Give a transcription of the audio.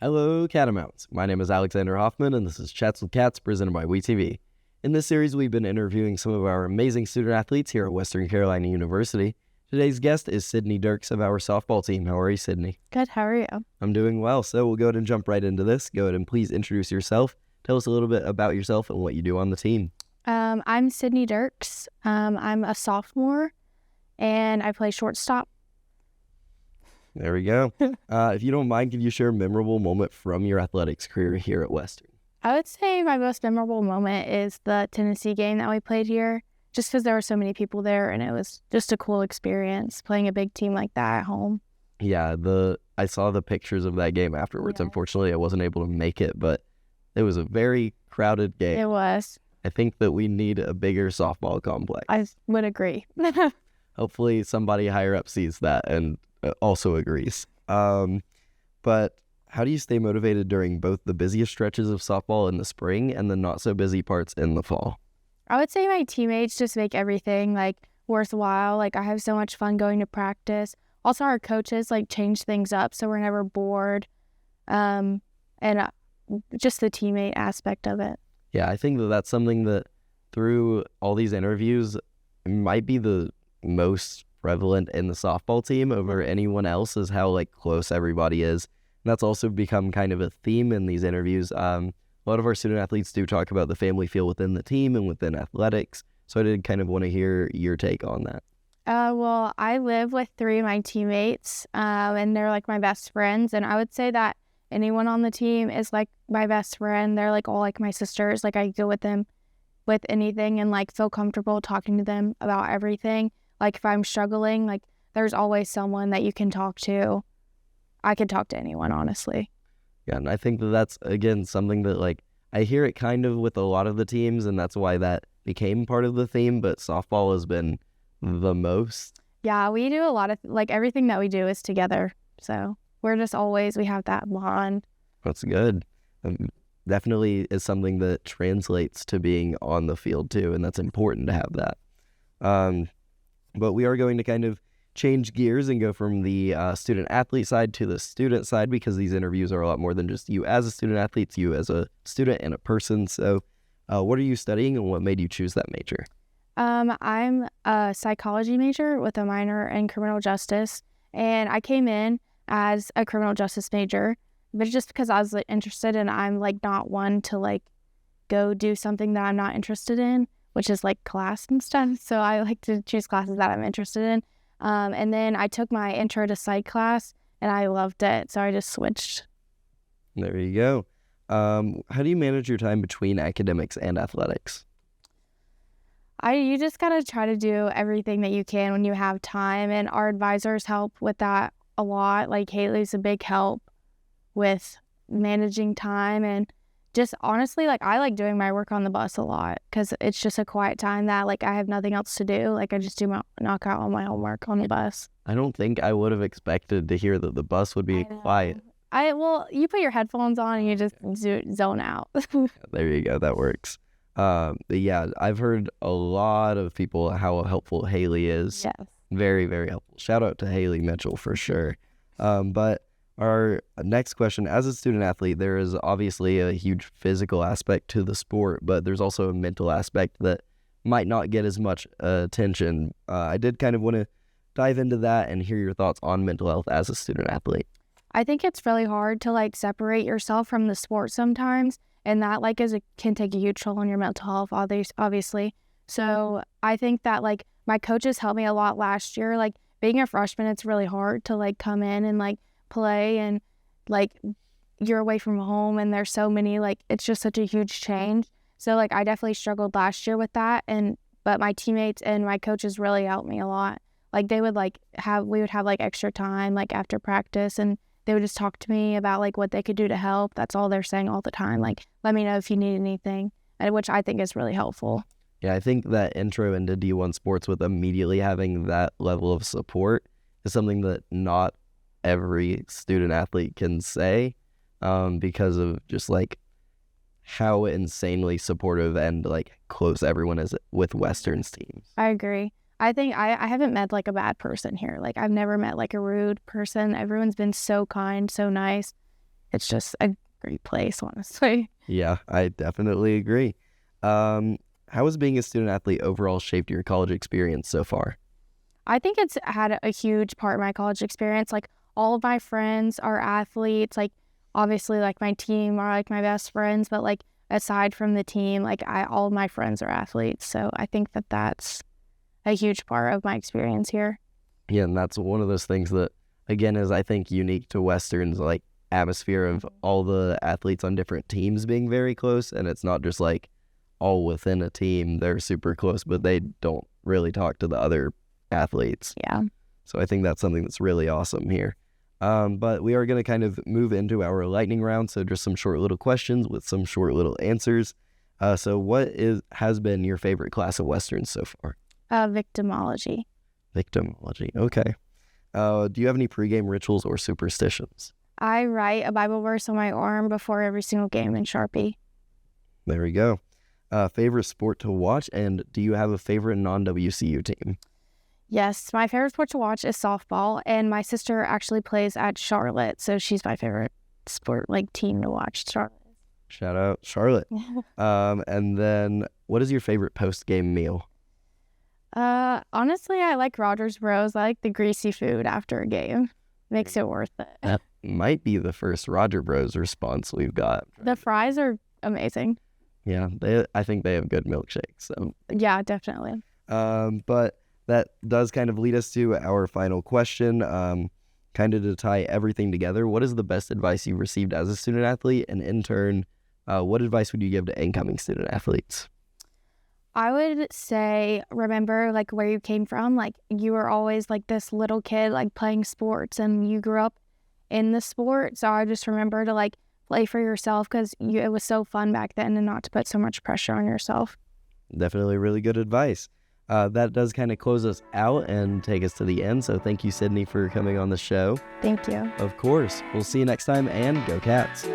Hello, Catamounts. My name is Alexander Hoffman, and this is Chats with Cats presented by WeTV. In this series, we've been interviewing some of our amazing student athletes here at Western Carolina University. Today's guest is Sydney Dirks of our softball team. How are you, Sydney? Good, how are you? I'm doing well, so we'll go ahead and jump right into this. Go ahead and please introduce yourself. Tell us a little bit about yourself and what you do on the team. I'm Sydney Dirks. I'm a sophomore, and I play shortstop. There we go. If you don't mind, can you share a memorable moment from your athletics career here at Western? I would say my most memorable moment is the Tennessee game that we played here, just because there were so many people there, and it was just a cool experience playing a big team like that at home. Yeah, I saw the pictures of that game afterwards. Yeah. Unfortunately, I wasn't able to make it, but it was a very crowded game. It was. I think that we need a bigger softball complex. I would agree. Hopefully somebody higher up sees that and also agrees. But how do you stay motivated during both the busiest stretches of softball in the spring and the not so busy parts in the fall? I would say my teammates just make everything worthwhile. I have so much fun going to practice. Also, our coaches change things up so we're never bored. And just the teammate aspect of it. Yeah, I think that that's something that through all these interviews might be the most prevalent in the softball team over anyone else, is how close everybody is. And that's also become kind of a theme in these interviews. A lot of our student athletes do talk about the family feel within the team and within athletics. So I did kind of want to hear your take on that. Well, I live with 3 of my teammates, and they're my best friends. And I would say that anyone on the team is my best friend. They're all my sisters. I go with them with anything and feel comfortable talking to them about everything. If I'm struggling, there's always someone that you can talk to. I can talk to anyone, honestly. Yeah, and I think that that's, again, something that I hear it kind of with a lot of the teams, and that's why that became part of the theme, but softball has been the most. Yeah, we do a lot of, everything that we do is together. So we're just we have that bond. That's good. Definitely is something that translates to being on the field too, and that's important to have that. But we are going to kind of change gears and go from the student athlete side to the student side, because these interviews are a lot more than just you as a student athlete, it's you as a student and a person. So what are you studying and what made you choose that major? I'm a psychology major with a minor in criminal justice, and I came in as a criminal justice major, but just because I was interested, and I'm not one to go do something that I'm not interested in, which is class and stuff. So I like to choose classes that I'm interested in. And then I took my intro to psych class and I loved it. So I just switched. There you go. How do you manage your time between academics and athletics? You just got to try to do everything that you can when you have time. And our advisors help with that a lot. Haley's a big help with managing time, and just honestly, I like doing my work on the bus a lot because it's just a quiet time that I have nothing else to do. I just knock out all my homework on the bus. I don't think I would have expected to hear that the bus would be quiet. Well, you put your headphones on and you just zone out. There you go. That works. Yeah, I've heard a lot of people how helpful Haley is. Yes. Very, very helpful. Shout out to Haley Mitchell for sure. But our next question, as a student athlete, there is obviously a huge physical aspect to the sport, but there's also a mental aspect that might not get as much attention. I did kind of want to dive into that and hear your thoughts on mental health as a student athlete. I think it's really hard to separate yourself from the sport sometimes, and that can take a huge toll on your mental health, obviously. So I think that my coaches helped me a lot last year. Being a freshman, it's really hard to come in and play, and you're away from home, and there's so many it's just such a huge change. So I definitely struggled last year with that, but my teammates and my coaches really helped me a lot. They would we would have extra time after practice, and they would just talk to me about what they could do to help. That's all they're saying all the time, let me know if you need anything, which I think is really helpful. Yeah, I think that intro into D1 sports with immediately having that level of support is something that not every student athlete can say, because of just how insanely supportive and close everyone is with Western's teams. I agree. I think I haven't met a bad person here. I've never met a rude person. Everyone's been so kind, so nice. it's just a great place, honestly. Yeah, I definitely agree. How has being a student athlete overall shaped your college experience so far? I think it's had a huge part in my college experience. Like, all of my friends are athletes. Like, obviously, like, my team are like my best friends, but like aside from the team, like, all of my friends are athletes. So I think that that's a huge part of my experience here. Yeah, and that's one of those things that, again, is I think unique to Western's like atmosphere of all the athletes on different teams being very close, and it's not just like all within a team. They're super close, but they don't really talk to the other athletes. Yeah. So I think that's something that's really awesome here. But we are going to kind of move into our lightning round. So just some short little questions with some short little answers. So what has been your favorite class of Western so far? Victimology. Victimology. Okay. Do you have any pregame rituals or superstitions? I write a Bible verse on my arm before every single game in Sharpie. There we go. Favorite sport to watch, and do you have a favorite non-WCU team? Yes, my favorite sport to watch is softball, and my sister actually plays at Charlotte, so she's my favorite sport, like, team to watch. Charlotte. Shout out Charlotte. And then what is your favorite post-game meal? Honestly, I like Rogers Bros. I like the greasy food after a game. Makes it worth it. That might be the first Roger Bros response we've got. The fries are amazing. Yeah, I think they have good milkshakes. So Yeah, definitely. but that does kind of lead us to our final question. Kind of to tie everything together, what is the best advice you've received as a student athlete? And in turn, what advice would you give to incoming student athletes? I would say, remember, like, where you came from. Like, you were always, like, this little kid, like, playing sports, and you grew up in the sport. So I just remember to, like, play for yourself, because it was so fun back then, and not to put so much pressure on yourself. Definitely really good advice. That does kind of close us out and take us to the end. So thank you, Sydney, for coming on the show. Thank you. Of course. We'll see you next time, and go Cats.